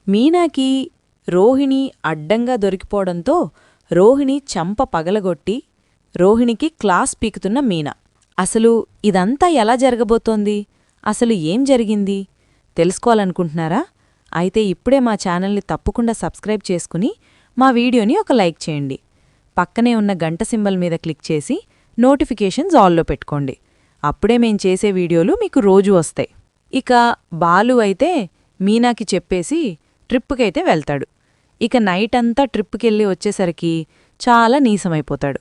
మీనాకి రోహిణి అడ్డంగా దొరికిపోవడంతో రోహిణి చంప పగలగొట్టి రోహిణికి క్లాస్ పీకుతున్న మీనా. అసలు ఇదంతా ఎలా జరగబోతోంది? అసలు ఏం జరిగింది తెలుసుకోవాలనుకుంటున్నారా? అయితే ఇప్పుడే మా ఛానల్ని తప్పకుండా సబ్స్క్రైబ్ చేసుకుని మా వీడియోని ఒక లైక్ చేయండి. పక్కనే ఉన్న గంట సింబల్ మీద క్లిక్ చేసి నోటిఫికేషన్స్ ఆల్లో పెట్టుకోండి. అప్పుడే మేం చేసే వీడియోలు మీకు రోజూ వస్తాయి. ఇక బాలు అయితే మీనాకి చెప్పేసి ట్రిప్పుకైతే వెళ్తాడు. ఇక నైట్ అంతా ట్రిప్పుకెళ్ళి వచ్చేసరికి చాలా నీసమైపోతాడు.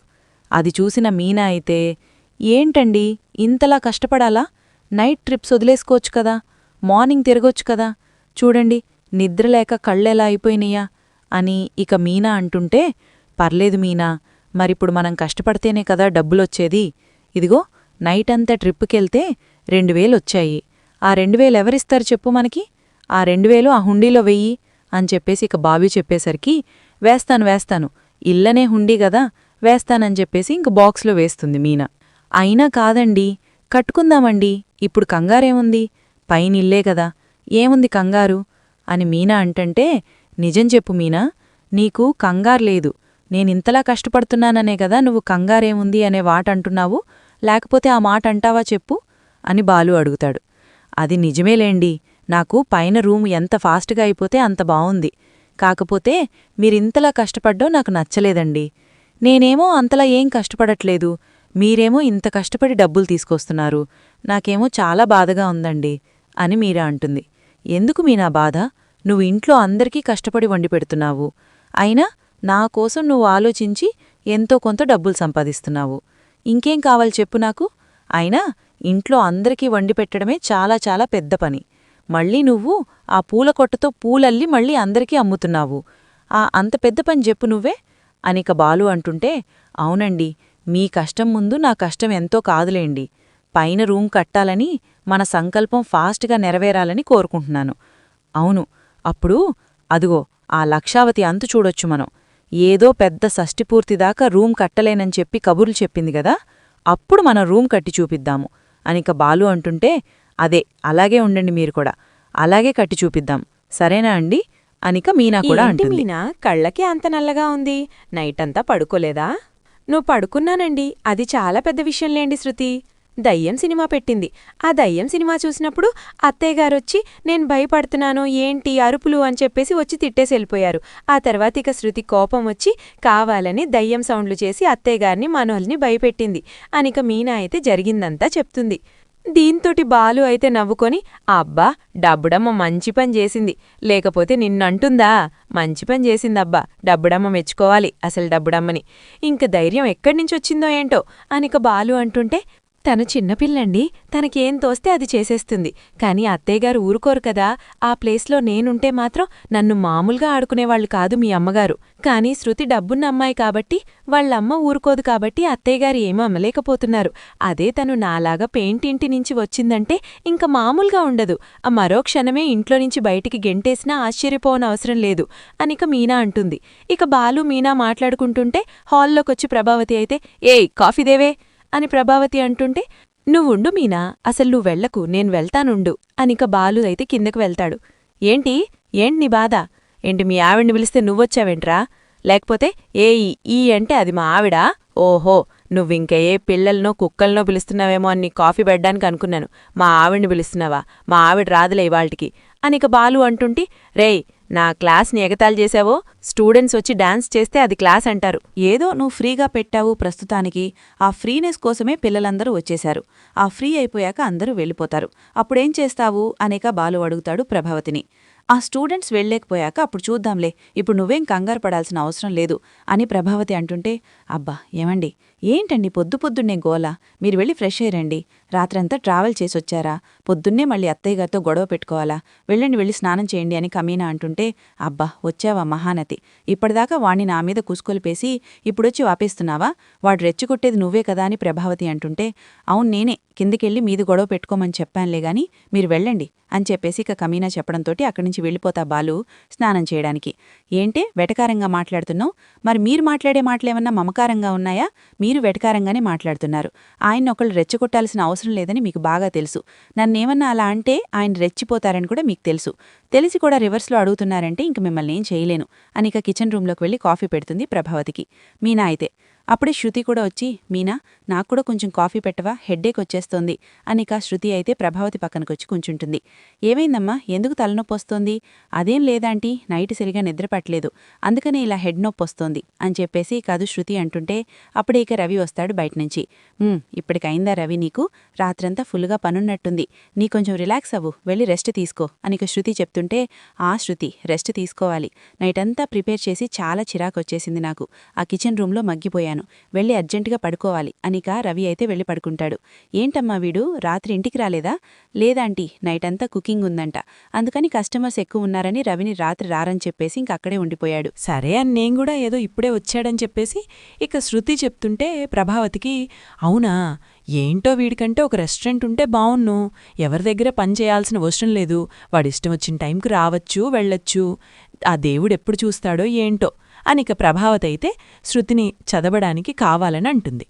అది చూసిన మీనా అయితే, ఏంటండి ఇంతలా కష్టపడాలా? నైట్ ట్రిప్స్ వదిలేసుకోవచ్చు కదా, మార్నింగ్ తిరగొచ్చు కదా, చూడండి నిద్రలేక కళ్ళెలా అయిపోయినయా అని ఇక మీనా అంటుంటే, పర్లేదు మీనా, మరిప్పుడు మనం కష్టపడితేనే కదా డబ్బులొచ్చేది. ఇదిగో నైటంతా ట్రిప్పుకెళ్తే 2000 వచ్చాయి. ఆ 2000 ఎవరిస్తారు చెప్పు మనకి? ఆ 2000 ఆ హుండీలో వెయ్యి అని చెప్పేసి ఇక బాబీ చెప్పేసరికి, వేస్తాను ఇల్లనే హుండీ గదా, వేస్తానని చెప్పేసి ఇంక బాక్స్లో వేస్తుంది మీనా. అయినా కాదండి, కట్టుకుందామండి, ఇప్పుడు కంగారేముంది, పైనిల్లే గదా, ఏముంది కంగారు అని మీనా అంటంటే, నిజం చెప్పు మీనా, నీకు కంగార్లేదు, నేనింతలా కష్టపడుతున్నాననే గదా నువ్వు కంగారేముంది అనే వాటంటున్నావు, లేకపోతే ఆ మాట అంటావా చెప్పు అని బాలు అడుగుతాడు. అది నిజమేలేండి, నాకు పైన రూము ఎంత ఫాస్ట్గా అయిపోతే అంత బావుంది. కాకపోతే మీరింతలా కష్టపడ్డో నాకు నచ్చలేదండి. నేనేమో అంతలా ఏం కష్టపడట్లేదు, మీరేమో ఇంత కష్టపడి డబ్బులు తీసుకొస్తున్నారు, నాకేమో చాలా బాధగా ఉందండి అని మీరా అంటుంది. ఎందుకు మీనా బాధ? నువ్వు ఇంట్లో అందరికీ కష్టపడి వండి పెడుతున్నావు, అయినా నాకోసం నువ్వు ఆలోచించి ఎంతో కొంత డబ్బులు సంపాదిస్తున్నావు. ఇంకేం కావాలి చెప్పు నాకు? అయినా ఇంట్లో అందరికీ వండి పెట్టడమే చాలా చాలా పెద్ద పని. మళ్ళీ నువ్వు ఆ పూల కొట్టతో పూలల్లి మళ్ళీ అందరికీ అమ్ముతున్నావు. అంత పెద్ద పని చెప్పు నువ్వే అనిక బాలు అంటుంటే, అవునండి, మీ కష్టం ముందు నా కష్టం ఎంతో కాదులేండి. పైన రూమ్ కట్టాలని మన సంకల్పం ఫాస్ట్గా నెరవేరాలని కోరుకుంటున్నాను. అవును, అప్పుడు అదుగో ఆ లక్షావతి అంతు చూడొచ్చు మనం. ఏదో పెద్ద షష్ఠిపూర్తిదాకా రూమ్ కట్టలేనని చెప్పి కబుర్లు చెప్పింది గదా, అప్పుడు మనం రూమ్ కట్టి చూపిద్దాము అనిక బాలు అంటుంటే, అదే అలాగే ఉండండి మీరు కూడా, అలాగే కట్టి చూపిద్దాం, సరేనా అండి అనిక మీనా కూడా ఏంటి అంటుంది. మీనా, కళ్ళకి అంత నల్లగా ఉంది, నైటంతా పడుకోలేదా? నువ్వు పడుకున్నానండి, అది చాలా పెద్ద విషయంలేండి. శృతి దయ్యం సినిమా పెట్టింది. ఆ దయ్యం సినిమా చూసినప్పుడు అత్తయ్యగారొచ్చి నేను భయపడుతున్నాను ఏంటి అరుపులు అని చెప్పేసి వచ్చి తిట్టేసి వెళ్ళిపోయారు. ఆ తర్వాత ఇక శృతి కోపం వచ్చి కావాలని దయ్యం సౌండ్లు చేసి అత్తయ్యగారిని మనోల్ని భయపెట్టింది అనిక మీనా అయితే జరిగిందంతా చెప్తుంది. దీంతోటి బాలు అయితే నవ్వుకొని, అబ్బా డబ్బుడమ్మ మంచి పని చేసింది, లేకపోతే నిన్నంటుందా, మంచి పని చేసిందబ్బా, డబ్బుడమ్మ మెచ్చుకోవాలి అసలు డబ్బుడమ్మని, ఇంక ధైర్యం ఎక్కడ్నించొచ్చిందో ఏంటో అనిక బాలు అంటుంటే, తను చిన్నపిల్లండి, తనకేం తోస్తే అది చేసేస్తుంది, కాని అత్తయ్యగారు ఊరుకోరు కదా, ఆ ప్లేస్లో నేనుంటే మాత్రం నన్ను మామూలుగా ఆడుకునేవాళ్లు కాదు మీ అమ్మగారు. కాని శృతి డబ్బున్న అమ్మాయి కాబట్టి వాళ్ళమ్మ ఊరుకోదు కాబట్టి అత్తయ్యగారు ఏమీ అమ్మలేకపోతున్నారు. అదే తను నాలాగా పెయింటింటి నుంచి వచ్చిందంటే ఇంక మామూలుగా ఉండదు, ఆ మరో క్షణమే ఇంట్లోనుంచి బయటికి గెంటేసినా ఆశ్చర్యపోవనవసరం లేదు అనిక మీనా అంటుంది. ఇక బాలు మీనా మాట్లాడుకుంటుంటే హాల్లోకొచ్చి ప్రభావతి అయితే, ఏయ్ కాఫీ దేవే అని ప్రభావతి అంటుంటే, నువ్వుండు మీనా, అసలు నువ్వెళ్లకు, నేను వెళ్తానుండు అనిక బాలు అయితే కిందకు వెళ్తాడు. ఏంటి నీ బాధ ఏంటి, మీ ఆవిడ్ని పిలిస్తే నువ్వొచ్చావేంట్రా, లేకపోతే ఈ అంటే అది మా ఆవిడా? ఓహో, నువ్వింక ఏ పిల్లలనో కుక్కలనో పిలుస్తున్నావేమో అని కాఫీ పెట్టడానికి అనుకున్నాను, మా ఆవిడ్ని పిలుస్తున్నావా, మా ఆవిడ రాదులే ఇవాళ్టికి అనిక బాలు అంటుంటి. రేయ్, నా క్లాస్ని ఎగతాళి చేశావో, స్టూడెంట్స్ వచ్చి డాన్స్ చేస్తే అది క్లాస్ అంటారు. ఏదో నువ్వు ఫ్రీగా పెట్టావు ప్రస్తుతానికి, ఆ ఫ్రీనెస్ కోసమే పిల్లలందరూ వచ్చేశారు. ఆ ఫ్రీ అయిపోయాక అందరూ వెళ్ళిపోతారు, అప్పుడేం చేస్తావు అనేక బాలు అడుగుతాడు ప్రభావతిని. ఆ స్టూడెంట్స్ వెళ్ళలేకపోయాక అప్పుడు చూద్దాంలే, ఇప్పుడు నువ్వేం కంగారు పడాల్సిన అవసరం లేదు అని ప్రభావతి అంటుంటే, అబ్బా ఏమండి, ఏంటండి పొద్దున్నే గోల, మీరు వెళ్ళి ఫ్రెష్ అయ్యండి, రాత్రంతా ట్రావెల్ చేసొచ్చారా, పొద్దున్నే మళ్ళీ అత్తయ్యగారితో గొడవ పెట్టుకోవాలా, వెళ్ళి స్నానం చేయండి అని కమీనా అంటుంటే, అబ్బా వచ్చావా మహానతి, ఇప్పటిదాకా వాణ్ణి నా మీద కుసుకొలిపేసి ఇప్పుడొచ్చి వాపేస్తున్నావా, వాడు రెచ్చికొట్టేది నువ్వే కదా అని ప్రభావతి అంటుంటే, అవును నేనే, కిందకెళ్ళి మీది గొడవ పెట్టుకోమని చెప్పానులే గాని మీరు వెళ్ళండి అని చెప్పేసి ఇక కమీనా చెప్పడంతోటి అక్కడి నుంచి వెళ్ళిపోతా బాలు స్నానం చేయడానికి. ఏంటే వెటకారంగా మాట్లాడుతున్నావు? మరి మీరు మాట్లాడే మాటలేమన్నా మమకారంగా ఉన్నాయా? మీరు వెటకారంగానే మాట్లాడుతున్నారు. ఆయన ఒకళ్ళు రెచ్చగొట్టాల్సిన అవసరం లేదని మీకు బాగా తెలుసు. నన్నేమన్నా అలా అంటే ఆయన రెచ్చిపోతారని కూడా మీకు తెలుసు. తెలిసి కూడా రివర్స్లో అడుగుతున్నారంటే ఇంక మిమ్మల్ని ఏం చేయలేను అని ఇక కిచెన్ రూంలోకి వెళ్ళి కాఫీ పెడుతుంది ప్రభావతికి. మీనా అయితే అప్పుడే శృతి కూడా వచ్చి, మీనా నాకు కూడా కొంచెం కాఫీ పెట్టవా, హెడ్డేక్ వచ్చేస్తోంది అనిక శృతి అయితే ప్రభావతి పక్కనకొచ్చి కూర్చుంటుంది. ఏమైందమ్మా, ఎందుకు తలనొప్పి వస్తోంది? అదేం లేదాంటీ, నైట్ సరిగా నిద్ర పట్టలేదు, అందుకనే ఇలా హెడ్ నొప్పి వస్తోంది అని చెప్పేసి కాదు శృతి అంటుంటే అప్పుడే ఇక రవి వస్తాడు బయటనుంచి. ఇప్పటికైందా రవి, నీకు రాత్రంతా ఫుల్గా పనున్నట్టుంది, నీ కొంచెం రిలాక్స్ అవ్వు, వెళ్ళి రెస్ట్ తీసుకో అనిక శృతి చెప్తుంటే, శృతి రెస్ట్ తీసుకోవాలి, నైటంతా ప్రిపేర్ చేసి చాలా చిరాకొచ్చేసింది నాకు, ఆ కిచెన్ రూంలో మగ్గిపోయాను, వెళ్ళి అర్జెంటుగా పడుకోవాలి అనిక రవి అయితే వెళ్ళి పడుకుంటాడు. ఏంటమ్మా వీడు రాత్రి ఇంటికి రాలేదా? లేదాంటీ, నైటంతా కుకింగ్ ఉందంట, అందుకని కస్టమర్స్ ఎక్కువ ఉన్నారని రవిని రాత్రి రారని చెప్పేసి ఇంకక్కడే ఉండిపోయాడు. సరే అని నేను కూడా ఏదో ఇప్పుడే వచ్చాడని చెప్పేసి ఇక శృతి చెప్తుంటే ప్రభావతికి, అవునా, ఏంటో వీడికంటే ఒక రెస్టారెంట్ ఉంటే బావున్ను, ఎవరి దగ్గర పని చేయాల్సిన అవసరం లేదు, వాడిష్టం వచ్చిన టైంకి రావచ్చు వెళ్ళొచ్చు, ఆ దేవుడెప్పుడు చూస్తాడో ఏంటో అనిక ప్రభావతి అయితే శృతిని చదవడానికి కావాలని అంటుంది.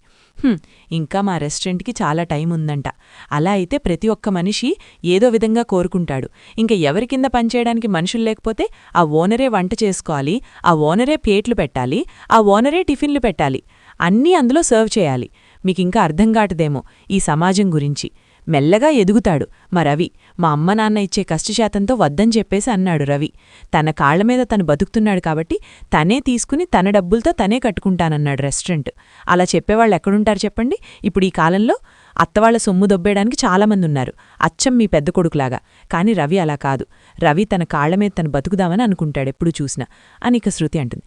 ఇంకా మా రెస్టారెంట్కి చాలా టైం ఉందంట, అలా అయితే ప్రతి ఒక్క మనిషి ఏదో విధంగా కోరుకుంటాడు, ఇంక ఎవరి కింద పనిచేయడానికి మనుషులు లేకపోతే ఆ ఓనరే వంట చేసుకోవాలి, ఆ ఓనరే ప్లేట్లు పెట్టాలి, ఆ ఓనరే టిఫిన్లు పెట్టాలి, అన్నీ అందులో సర్వ్ చేయాలి. మీకింకా అర్థం కాటదేమో ఈ సమాజం గురించి. మెల్లగా ఎదుగుతాడు మా రవి, మా అమ్మ నాన్న ఇచ్చే కష్టశాతంతో వద్దని చెప్పేసి అన్నాడు రవి. తన కాళ్లమీద తను బతుకుతున్నాడు కాబట్టి తనే తీసుకుని తన డబ్బులతో తనే కట్టుకుంటానన్నాడు రెస్టారెంట్. అలా చెప్పేవాళ్ళు ఎక్కడుంటారు చెప్పండి? ఇప్పుడు ఈ కాలంలో అత్తవాళ్ల సొమ్ము దొబ్బేయడానికి చాలామంది ఉన్నారు, అచ్చం మీ పెద్ద కొడుకులాగా. కాని రవి అలా కాదు, రవి తన కాళ్లమీద తను బతుకుదామని అనుకుంటాడెప్పుడు చూసినా అనిక శృతి అంటుంది.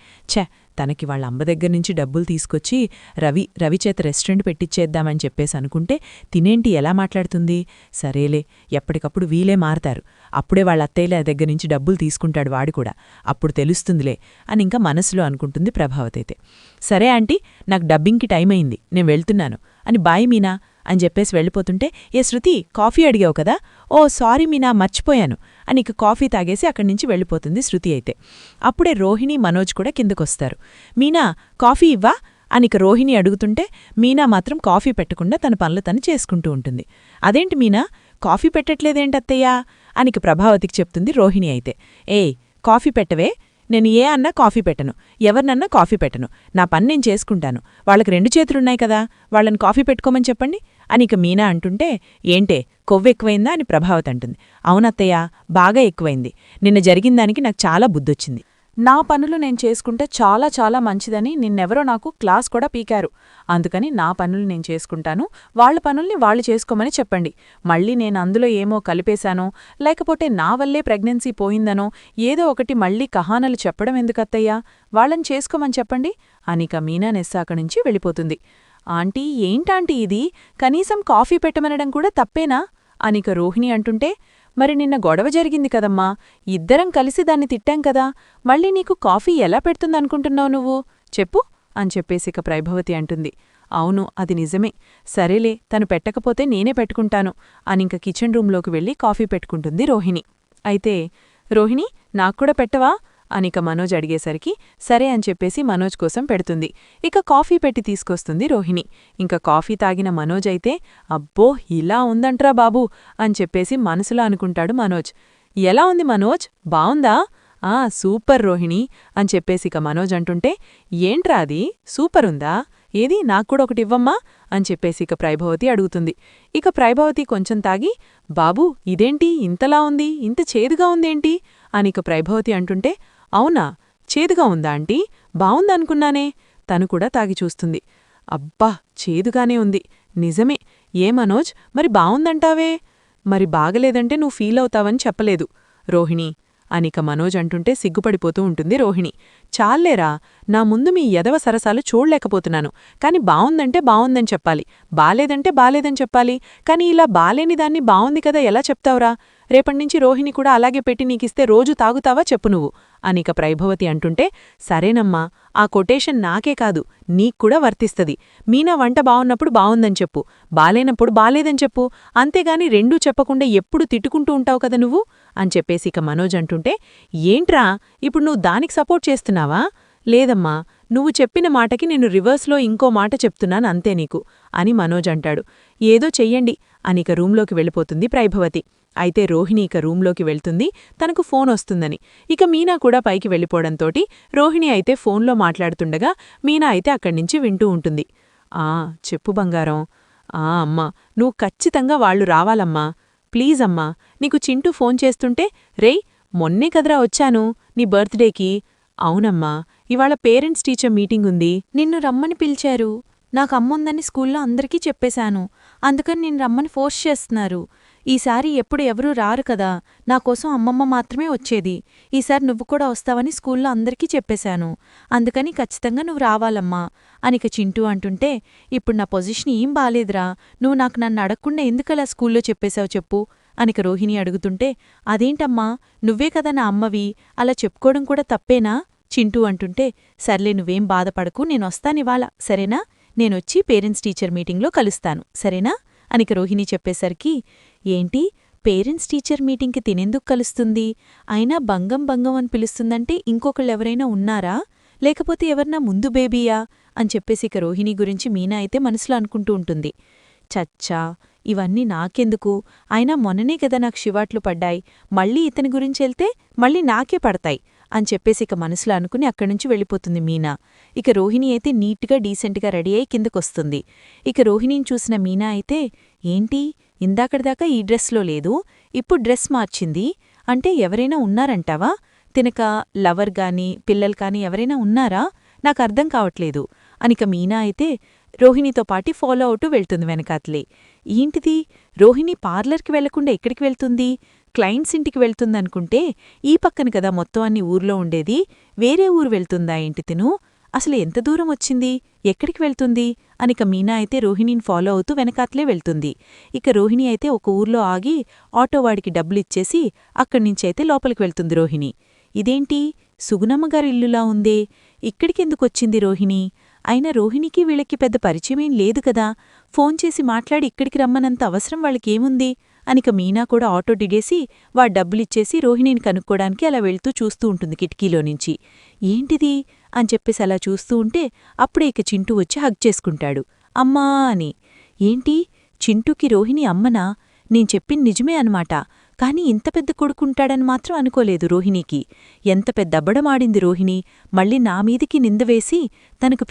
తనకి వాళ్ళ అమ్మ దగ్గర నుంచి డబ్బులు తీసుకొచ్చి రవి చేత రెస్టారెంట్ పెట్టిచ్చేద్దామని చెప్పేసి అనుకుంటే తినేంటి ఎలా మాట్లాడుతుంది? సరేలే, ఎప్పటికప్పుడు వీలే మారతారు, అప్పుడే వాళ్ళ అత్తయ్యల దగ్గర నుంచి డబ్బులు తీసుకుంటాడు వాడు కూడా, అప్పుడు తెలుస్తుందిలే అని ఇంకా మనసులో అనుకుంటుంది ప్రభావతైతే. సరే ఆంటీ, నాకు డబ్బింగ్కి టైం అయింది, నేను వెళ్తున్నాను అని బాయ్ మీనా అని చెప్పేసి వెళ్ళిపోతుంటే, ఏ శృతి కాఫీ అడిగావు కదా, ఓ సారీ మీనా మర్చిపోయాను అని ఇక కాఫీ తాగేసి అక్కడి నుంచి వెళ్ళిపోతుంది శృతి అయితే. అప్పుడే రోహిణి మనోజ్ కూడా కిందకొస్తారు. మీనా కాఫీ ఇవ్వా అనిక రోహిణి అడుగుతుంటే మీనా మాత్రం కాఫీ పెట్టకుండా తన పనులు తను చేసుకుంటూ ఉంటుంది. అదేంటి మీనా, కాఫీ పెట్టట్లేదేంటత్తయ్యా అనిక ప్రభావతికి చెప్తుంది రోహిణి అయితే. కాఫీ పెట్టవే, నేను ఏ అన్నా కాఫీ పెట్టను, ఎవరినన్నా కాఫీ పెట్టను, నా పని నేను చేసుకుంటాను, వాళ్ళకి 2 చేతులున్నాయి కదా, వాళ్ళని కాఫీ పెట్టుకోమని చెప్పండి అనిక మీనా అంటుంటే, ఏంటే కొవ్వెక్కువైందా అని ప్రభావతి అంటుంది. అవునత్తయ్యా, బాగా ఎక్కువైంది, నిన్న జరిగిందానికి నాకు చాలా బుద్ధొచ్చింది, నా పనులు నేను చేసుకుంటే చాలా చాలా మంచిదని నిన్నెవరో నాకు క్లాస్ కూడా పీకారు, అందుకని నా పనులు నేను చేసుకుంటాను, వాళ్ల పనుల్ని వాళ్ళు చేసుకోమని చెప్పండి, మళ్ళీ నేను అందులో ఏమో కలిపేశానో లేకపోతే నా వల్లే ప్రెగ్నెన్సీ పోయిందనో ఏదో ఒకటి మళ్ళీ కహానలు చెప్పడం ఎందుకత్తయ్యా, వాళ్ళని చేసుకోమని చెప్పండి అనిక మీనా నెస్సాకనుంచి వెళ్ళిపోతుంది. ఆంటీ, ఏంటాంటీ ఇది, కనీసం కాఫీ పెట్టమనడం కూడా తప్పేనా అనిక రోహిణి అంటుంటే, మరి నిన్న గొడవ జరిగింది కదమ్మా, ఇద్దరం కలిసి దాన్ని తిట్టాం కదా, మళ్ళీ నీకు కాఫీ ఎలా పెడుతుందనుకుంటున్నావు నువ్వు, చెప్పు అని చెప్పేసిక ప్రభావతి అంటుంది. అవును, అది నిజమే, సరేలే, తను పెట్టకపోతే నేనే పెట్టుకుంటాను అనింక కిచెన్ రూంలోకి వెళ్ళి కాఫీ పెట్టుకుంటుంది రోహిణి. అయితే రోహిణి, నాక్కూడా పెట్టవా అనిక మనోజ్ అడిగేసరికి సరే అని చెప్పేసి మనోజ్ కోసం పెడుతుంది. ఇక కాఫీ పెట్టి తీసుకొస్తుంది రోహిణి. ఇంక కాఫీ తాగిన మనోజ్ అయితే, అబ్బో ఇలా ఉందంట్రా బాబూ అని చెప్పేసి మనసులో అనుకుంటాడు మనోజ్. ఎలా ఉంది మనోజ్, బావుందా? సూపర్ రోహిణి అని చెప్పేసి ఇక మనోజ్ అంటుంటే, ఏంట్రా అది సూపరుందా, ఏది నాక్కూడా ఒకటివ్వమ్మా అని చెప్పేసి ఇక ప్రభావతి అడుగుతుంది. ఇక ప్రభావతి కొంచెం తాగి, బాబూ ఇదేంటి ఇంతలా ఉంది, ఇంత చేదుగా ఉందేంటి అనిక ప్రభావతి అంటుంటే, అవునా, చేదుగా ఉందా ఆంటీ, బావుందనుకున్నానే తను కూడా తాగి చూస్తుంది. అబ్బా, చేదుగానే ఉంది, నిజమే, ఏ మనోజ్, మరి బావుందంటావే, మరి బాగలేదంటే నువ్వు ఫీలవుతావని చెప్పలేదు రోహిణి అనిక మనోజ్ అంటుంటే సిగ్గుపడిపోతూ ఉంటుంది రోహిణి. చాల్లేరా, నా ముందు మీ ఎదవ సరసాలు చూడలేకపోతున్నాను, కాని బావుందంటే బావుందని చెప్పాలి, బాలేదంటే బాలేదని చెప్పాలి, కాని ఇలా బాలేని దాన్ని బావుంది కదా ఎలా చెప్తావురా, రేపట్నుంచి రోహిణి కూడా అలాగే పెట్టి నీకిస్తే రోజు తాగుతావా చెప్పు నువ్వు అనిక ప్రైభవతి అంటుంటే, సరేనమ్మా, ఆ కొటేషన్ నాకే కాదు నీక్కూడా వర్తిస్తది. మీనా వంట బావున్నప్పుడు బావుందని చెప్పు, బాలేనప్పుడు బాలేదని చెప్పు, అంతేగాని రెండూ చెప్పకుండా ఎప్పుడు తిట్టుకుంటూ ఉంటావు కదా నువ్వు అని చెప్పేసి ఇక మనోజ్ అంటుంటే, ఏంట్రా ఇప్పుడు నువ్వు దానికి సపోర్ట్ చేస్తున్నావా? లేదమ్మా, నువ్వు చెప్పిన మాటకి నేను రివర్స్లో ఇంకో మాట చెప్తున్నాను అంతే నీకు అని మనోజ్ అంటాడు. ఏదో చెయ్యండి అనిక రూంలోకి వెళ్ళిపోతుంది ప్రైభవతి. అయితే రోహిణి ఇక రూంలోకి వెళ్తుంది, తనకు ఫోన్ వస్తుందని. ఇక మీనా కూడా పైకి వెళ్ళిపోవడంతోటి రోహిణి అయితే ఫోన్లో మాట్లాడుతుండగా మీనా అయితే అక్కడ్నించి వింటూ ఉంటుంది. చెప్పు బంగారం. అమ్మా, నువ్వు ఖచ్చితంగా వాళ్ళు రావాలమ్మా. ప్లీజ్ అమ్మా, నీకు చింటూ ఫోన్ చేస్తుంటే, రేయ్ మొన్నే కదరా వచ్చాను నీ బర్త్డేకి. అవునమ్మా, ఇవాళ పేరెంట్స్ టీచర్ మీటింగుంది. నిన్ను రమ్మని పిలిచారు. నాకు అమ్ముందని స్కూల్లో అందరికీ చెప్పేశాను. అందుకని నిన్ను రమ్మని ఫోర్స్ చేస్తున్నారు. ఈసారి ఎప్పుడు ఎవరూ రారు కదా, నాకోసం అమ్మమ్మ మాత్రమే వచ్చేది. ఈసారి నువ్వు కూడా వస్తావని స్కూల్లో అందరికీ చెప్పేశాను. అందుకని ఖచ్చితంగా నువ్వు రావాలమ్మా అనిక చింటూ అంటుంటే, ఇప్పుడు నా పొజిషన్ ఏం బాలేదురా, నువ్వు నన్ను అడగకుండా ఎందుకలా స్కూల్లో చెప్పేశావు చెప్పు అనిక రోహిణి అడుగుతుంటే, అదేంటమ్మా, నువ్వే కదా నా అమ్మవి, అలా చెప్పుకోవడం కూడా తప్పేనా చింటూ అంటుంటే, సర్లే నువ్వేం బాధపడకు, నేనొస్తానివాళ సరేనా, నేనొచ్చి పేరెంట్స్ టీచర్ మీటింగ్లో కలుస్తాను సరేనా అనిక రోహిణి చెప్పేసరికి, ఏంటి పేరెంట్స్ టీచర్ మీటింగ్కి తినెందుకు కలుస్తుంది, అయినా బంగం బంగం అని పిలుస్తుందంటే ఇంకొకళ్ళెవరైనా ఉన్నారా, లేకపోతే ఎవరన్నా ముందు బేబీయా అని చెప్పేసి ఇక రోహిణి గురించి మీనా అయితే మనసులో అనుకుంటూ ఉంటుంది. చచ్చా, ఇవన్నీ నాకెందుకు, అయినా మొన్ననే కదా నాకు శివాట్లు పడ్డాయి, మళ్ళీ ఇతని గురించెళ్తే మళ్ళీ నాకే పడతాయి అని చెప్పేసి ఇక మనసులో అనుకుని అక్కడ్నుంచి వెళ్ళిపోతుంది మీనా. ఇక రోహిణి అయితే నీట్గా డీసెంట్గా రెడీ అయి కిందకొస్తుంది. ఇక రోహిణిని చూసిన మీనా అయితే, ఏంటి ఇందాకటిదాకా ఈ డ్రెస్లో లేదు, ఇప్పుడు డ్రెస్ మార్చింది అంటే ఎవరైనా ఉన్నారంటావా, తినక లవర్ గాని పిల్లలు కాని ఎవరైనా ఉన్నారా, నాకర్థం కావట్లేదు అనిక మీనా అయితే రోహిణితో పాటి ఫాలో అవుతూ వెళ్తుంది వెనకాతలే. ఏంటిది, రోహిణి పార్లర్కి వెళ్లకుండా ఎక్కడికి వెళ్తుంది, క్లయింట్స్ ఇంటికి వెళ్తుందనుకుంటే ఈ పక్కన కదా మొత్తం అన్ని ఊర్లో ఉండేది, వేరే ఊరు వెళ్తుందా ఏంటి తిను, అసలు ఎంత దూరం వచ్చింది, ఎక్కడికి వెళ్తుంది అనిక మీనా అయితే రోహిణిని ఫాలో అవుతూ వెనకాతలే వెళ్తుంది. ఇక రోహిణి అయితే ఒక ఊర్లో ఆగి ఆటోవాడికి డబ్బులిచ్చేసి అక్కడ్నించైతే లోపలికి వెళ్తుంది రోహిణి. ఇదేంటి సుగుణమ్మగారి ఇల్లులా ఉందే, ఇక్కడికెందుకొచ్చింది రోహిణి, అయినా రోహిణికి వీళ్ళకి పెద్ద పరిచయమేం లేదు కదా, ఫోన్ చేసి మాట్లాడి ఇక్కడికి రమ్మనంత అవసరం వాళ్ళకేముంది అనిక మీనా కూడా ఆటో దిగేసి వాడు డబ్బులిచ్చేసి రోహిణిని కనుక్కోడానికి అలా వెళ్తూ చూస్తూ ఉంటుంది కిటికీలోనుంచి. ఏంటిది అని చెప్పేసి అలా చూస్తూ ఉంటే అప్పుడే ఇక చింటూ వచ్చి హగ్ చేసుకుంటాడు, అమ్మా అని. ఏంటి చింటూకి రోహిణి అమ్మనా, నేను చెప్పింది నిజమే అన్నమాట, కాని ఇంత పెద్ద కొడుకుంటాడని మాత్రం అనుకోలేదు రోహిణికి. ఎంత పెద్ద అబ్బడమాడింది రోహిణి, మళ్ళీ నామీదికి నిందవేసి తనకు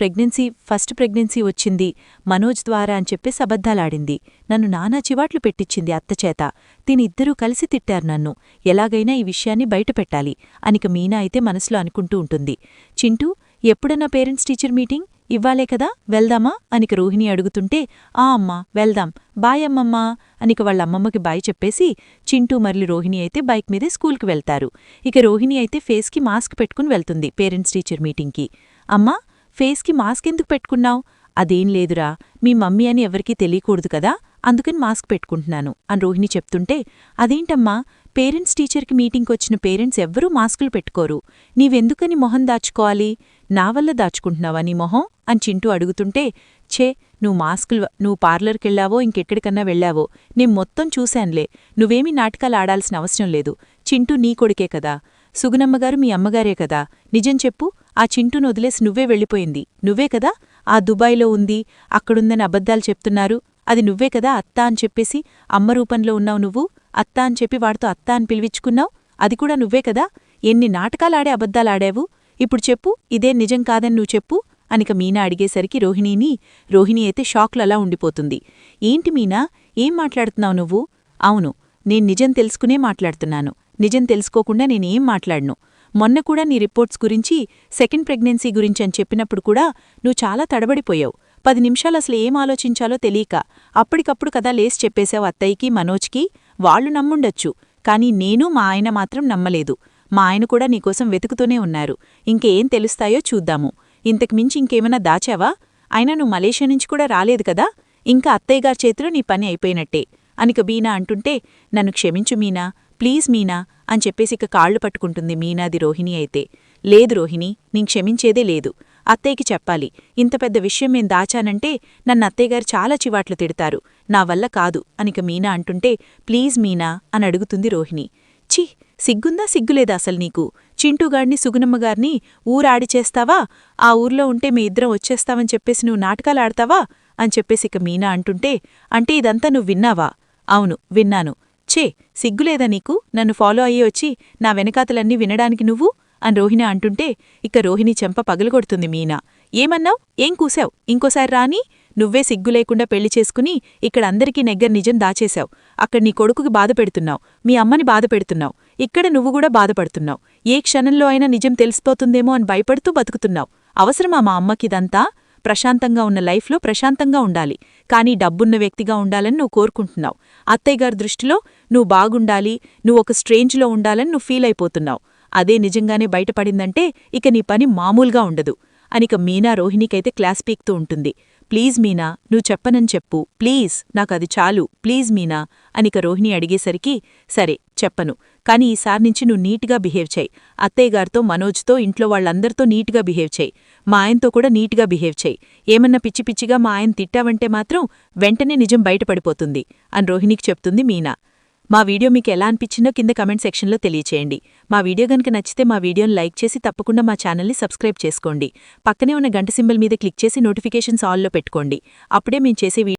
ఫస్ట్ ప్రెగ్నెన్సీ వచ్చింది మనోజ్ ద్వారా అని చెప్పేసి అబద్ధాలాడింది, నన్ను నానా చివాట్లు పెట్టించింది అత్తచేత, తినిద్దరూ కలిసి తిట్టారు నన్ను, ఎలాగైనా ఈ విషయాన్ని బయటపెట్టాలి అనిక మీనా అయితే మనసులో అనుకుంటూ ఉంటుంది. చింటూ, ఎప్పుడన్నా పేరెంట్స్ టీచర్ మీటింగ్, ఇవ్వాలే కదా, వెళ్దామా అనిక రోహిణి అడుగుతుంటే, అమ్మా వెళ్దాం, బాయ్ అమ్మమ్మా అనిక వాళ్ళమ్మమ్మకి బాయ్ చెప్పేసి చింటూ మరలి రోహిణి అయితే బైక్ మీదే స్కూల్కి వెళ్తారు. ఇక రోహిణి అయితే ఫేస్కి మాస్క్ పెట్టుకుని వెళ్తుంది పేరెంట్స్ టీచర్ మీటింగ్కి. అమ్మా, ఫేస్కి మాస్క్ ఎందుకు పెట్టుకున్నావు, అదేం లేదురా, మీ మమ్మీ అని ఎవరికీ తెలియకూడదు కదా, అందుకని మాస్క్ పెట్టుకుంటున్నాను అని రోహిణి చెప్తుంటే, అదేంటమ్మా, పేరెంట్స్ టీచర్కి మీటింగ్కొచ్చిన పేరెంట్స్ ఎవ్వరూ మాస్కులు పెట్టుకోరు, నీవెందుకని మొహం దాచుకోవాలి, నా వల్ల దాచుకుంటున్నావా నీ మొహం అని చింటూ అడుగుతుంటే, ఛే, నువ్వు పార్లర్కెళ్లావో ఇంకెక్కడికన్నా వెళ్లావో నేను మొత్తం చూశాన్లే, నువ్వేమీ నాటకాలు ఆడాల్సిన అవసరం లేదు, చింటూ నీ కొడుకే కదా, సుగుణమ్మగారు మీ అమ్మగారే కదా, నిజం చెప్పు, ఆ చింటూను వదిలేసి నువ్వే వెళ్ళిపోయింది నువ్వే కదా, ఆ దుబాయ్లో ఉంది అక్కడుందని అబద్ధాలు చెప్తున్నారు, అది నువ్వే కదా అత్తా అని చెప్పేసి అమ్మ రూపంలో ఉన్నావు నువ్వు, అత్తా అని చెప్పి వాడితో అత్తా అని పిలివిచ్చుకున్నావు, అది కూడా నువ్వే కదా, ఎన్ని నాటకాలాడే అబద్ధాలాడావు, ఇప్పుడు చెప్పు, ఇదే నిజం కాదని నువ్వు చెప్పు అనిక మీనా అడిగేసరికి రోహిణి అయితే షాక్లో అలా ఉండిపోతుంది. ఏంటి మీనా, ఏం మాట్లాడుతున్నావు నువ్వు, అవును, నేను నిజం తెలుసుకునే మాట్లాడుతున్నాను, నిజం తెలుసుకోకుండా నేనేం మాట్లాడను, మొన్న కూడా నీ రిపోర్ట్స్ గురించి సెకండ్ ప్రెగ్నెన్సీ గురించి అని చెప్పినప్పుడు కూడా నువ్వు చాలా తడబడిపోయావు, 10 నిమిషాలు అసలు ఏం ఆలోచించాలో తెలియక అప్పటికప్పుడు కదా లేసి చెప్పేశావు అత్తయ్యకి మనోజ్కి, వాళ్లు నమ్ముండొచ్చు, కాని నేను మా ఆయన మాత్రం నమ్మలేదు, మా ఆయన కూడా నీకోసం వెతుకుతూనే ఉన్నారు, ఇంకేం తెలుస్తాయో చూద్దాము, ఇంతకుమించి ఇంకేమైనా దాచావా, అయినా నువ్వు మలేషియా నుంచి కూడా రాలేదు కదా, ఇంకా అత్తయ్యగారి చేతిలో నీ పని అయిపోయినట్టే అనిక మీనా అంటుంటే, నన్ను క్షమించు మీనా, ప్లీజ్ మీనా అని చెప్పేసి ఇక కాళ్లు పట్టుకుంటుంది మీనాది రోహిణి అయితే. లేదు రోహిణి, నేను క్షమించేదే లేదు. అత్తయ్యకి చెప్పాలి. ఇంత పెద్ద విషయం మేం దాచానంటే నన్ను అత్తయ్యగారు చాలా చివాట్లు తిడతారు. నా వల్ల కాదు అనిక మీనా అంటుంటే ప్లీజ్ మీనా అని అడుగుతుంది రోహిణి. ఛీ, సిగ్గుందా సిగ్గులేదా అసలు నీకు? చింటూగాడిని సుగుణమ్మగారిని ఊరాడిచేస్తావా? ఆ ఊర్లో ఉంటే మీ ఇద్దరం వచ్చేస్తావని చెప్పేసి నువ్వు నాటకాలాడతావా అని చెప్పేసి ఇక మీనా అంటుంటే, అంటే ఇదంతా నువ్వు విన్నావా? అవును విన్నాను. ఛే, సిగ్గులేదా నీకు నన్ను ఫాలో అయ్యి వచ్చి నా వెనకాతలన్నీ వినడానికి నువ్వు అని రోహిణి అంటుంటే ఇక రోహిణి చెంప పగలగొడుతుంది మీనా. ఏమన్నావ్? ఏం కూసావ్? ఇంకోసారి రాని? నువ్వే సిగ్గు లేకుండా పెళ్లి చేసుకుని ఇక్కడ అందరికీ నెగ్గర నిజం దాచేశావు. అక్కడ నీ కొడుకుకి బాధపెడుతున్నావు, మీ అమ్మని బాధపెడుతున్నావు, ఇక్కడ నువ్వు కూడా బాధపడుతున్నావు. ఏ క్షణంలో అయినా నిజం తెలిసిపోతుందేమో అని భయపడుతూ బతుకుతున్నావు. అవసరమా మా అమ్మకిదంతా? ప్రశాంతంగా ఉన్న లైఫ్లో ప్రశాంతంగా ఉండాలి, కానీ డబ్బున్న వ్యక్తిగా ఉండాలని నువ్వు కోరుకుంటున్నావు. అత్తయ్యగారి దృష్టిలో నువ్వు బాగుండాలి, నువ్వు ఒక స్ట్రేంజ్లో ఉండాలని నువ్వు ఫీల్ అయిపోతున్నావు. అదే నిజంగానే బయటపడిందంటే ఇక నీ పని మామూలుగా ఉండదు అనిక మీనా రోహిణికైతే క్లాస్ పీక్తూ ఉంటుంది. ప్లీజ్ మీనా, నువ్వు చెప్పనని చెప్పు, ప్లీజ్, నాకది చాలు, ప్లీజ్ మీనా అనిక రోహిణి అడిగేసరికి సరే చెప్పను, కానీ ఈసారి నుంచి నువ్వు నీట్గా బిహేవ్ చేయి. అత్తయ్యగారితో, మనోజ్తో, ఇంట్లో వాళ్ళందరితో నీట్గా బిహేవ్ చేయి. మా ఆయనతో కూడా నీట్గా బిహేవ్ చేయి. ఏమన్నా పిచ్చి పిచ్చిగా మా ఆయన తిట్టావంటే మాత్రం వెంటనే నిజం బయటపడిపోతుంది అని రోహిణికి చెప్తుంది మీనా. మా వీడియో మీకు ఎలా అనిపించిందో కింద కమెంట్ సెక్షన్లో తెలియచేయండి. మా వీడియో గనుక నచ్చితే మా వీడియోని లైక్ చేసి తప్పకుండా మా ఛానల్ని సబ్స్క్రైబ్ చేసుకోండి. పక్కనే ఉన్న గంట సింబల్ మీద క్లిక్ చేసి నోటిఫికేషన్స్ ఆల్లో పెట్టుకోండి. అప్పుడే మేము చేసే